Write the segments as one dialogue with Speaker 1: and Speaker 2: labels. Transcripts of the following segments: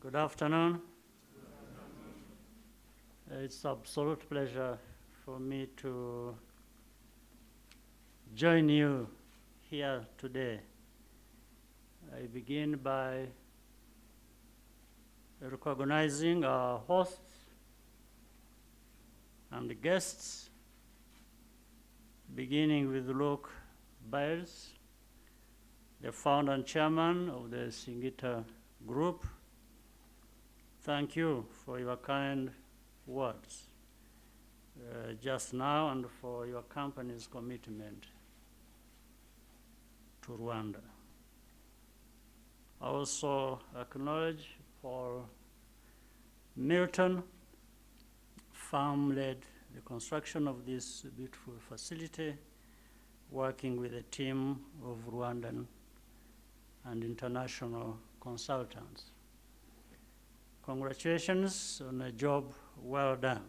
Speaker 1: Good afternoon. It's absolute pleasure for me to join you here today. I begin by recognizing our hosts and the guests, beginning with Luke Biles, the founder and chairman of the Singida Group. Thank you for your kind words just now and for your company's commitment to Rwanda. I also acknowledge Paul Milton, led the construction of this beautiful facility, working with a team of Rwandan and international consultants. Congratulations on a job well done.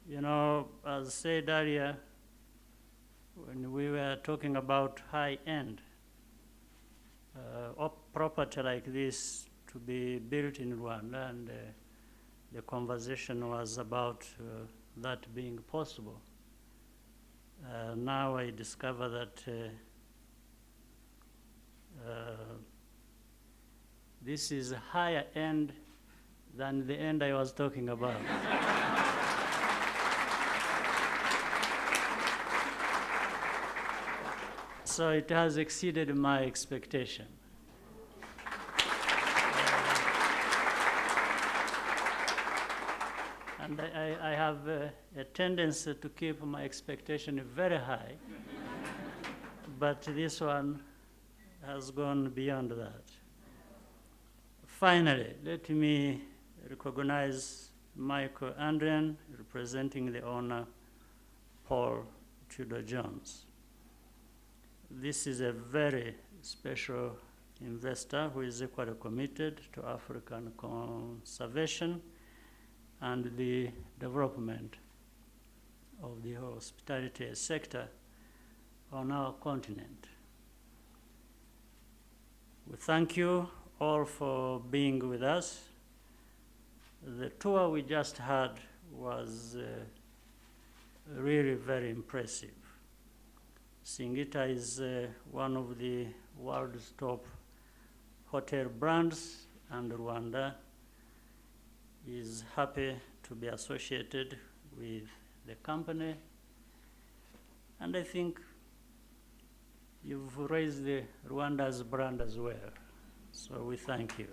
Speaker 1: You know, as said earlier, when we were talking about high-end, property like this to be built in Rwanda, and the conversation was about that being possible. Now I discover that this is higher end than the end I was talking about. So it has exceeded my expectation. And I have a tendency to keep my expectation very high, but this one has gone beyond that. Finally, let me recognize Michael Andrian, representing the owner, Paul Tudor-Jones. This is a very special investor who is equally committed to African conservation and the development of the hospitality sector on our continent. We thank you all for being with us. The tour we just had was really very impressive. Singida is one of the world's top hotel brands, and Rwanda is happy to be associated with the company. And I think you've raised the Rwanda's brand as well. So we thank you.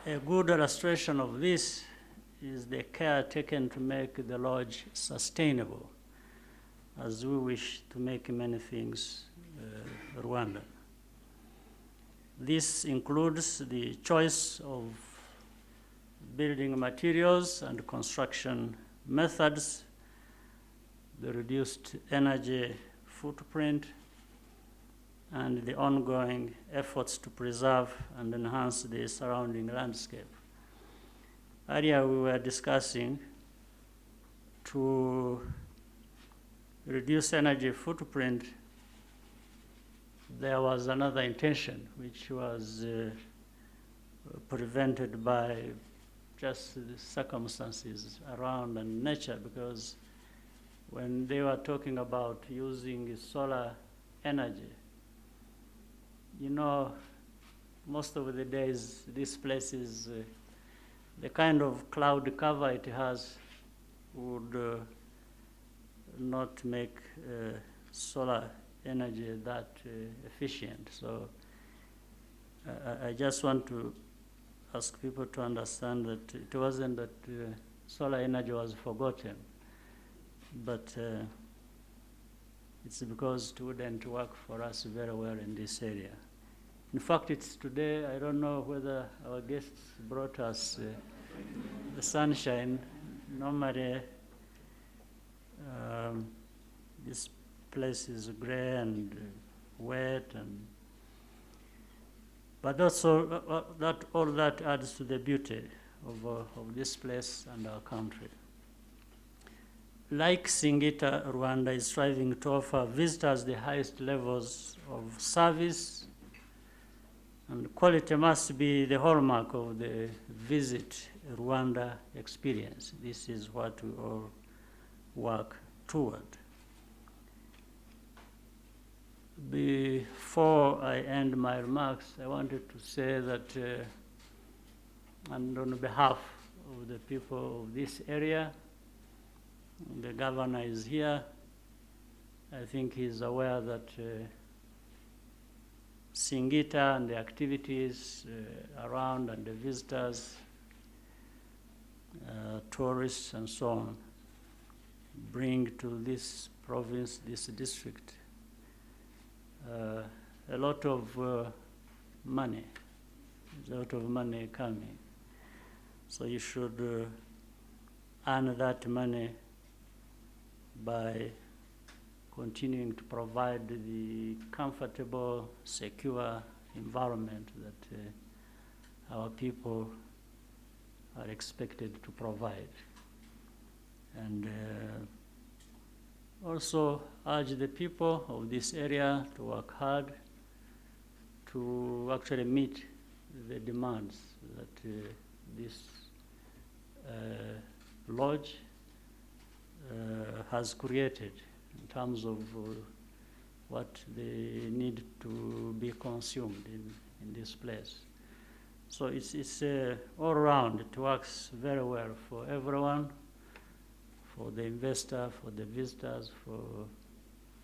Speaker 1: A good illustration of this is the care taken to make the lodge sustainable, as we wish to make many things Rwandan. This includes the choice of building materials and construction methods, the reduced energy footprint, and the ongoing efforts to preserve and enhance the surrounding landscape. Earlier we were discussing to reduce energy footprint. There was another intention which was prevented by just the circumstances around and nature, because when they were talking about using solar energy, you know, most of the days this place is, the kind of cloud cover it has would not make solar energy that efficient. So I just want to ask people to understand that it wasn't that solar energy was forgotten, but it's because it wouldn't work for us very well in this area. In fact, it's today, I don't know whether our guests brought us the sunshine. Normally, this place is gray and wet, but also all that adds to the beauty of this place and our country. like Singida, Rwanda is striving to offer visitors the highest levels of service, and quality must be the hallmark of the Visit Rwanda experience. This is what we all work toward. Before I end my remarks, I wanted to say that, and on behalf of the people of this area, the governor is here. I think he's aware that Singida and the activities around and the visitors, tourists and so on, bring to this province, this district, a lot of money. There's a lot of money coming. So you should earn that money by continuing to provide the comfortable, secure environment that our people are expected to provide. And also urge the people of this area to work hard to actually meet the demands that this lodge has created in terms of what they need to be consumed in this place. So it's all around. It works very well for everyone, for the investor, for the visitors, for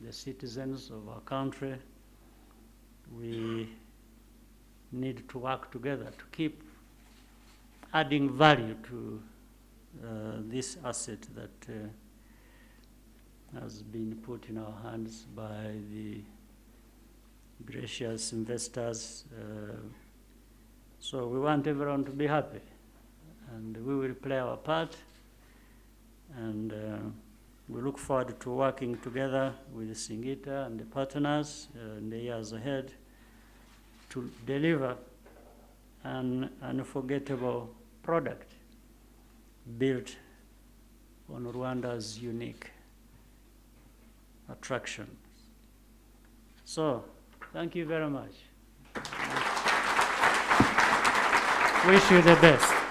Speaker 1: the citizens of our country. We need to work together to keep adding value to this asset that has been put in our hands by the gracious investors. So we want everyone to be happy, and we will play our part, and we look forward to working together with Singida and the partners in the years ahead to deliver an unforgettable product built on Rwanda's unique attractions. So, thank you very much. Wish you the best.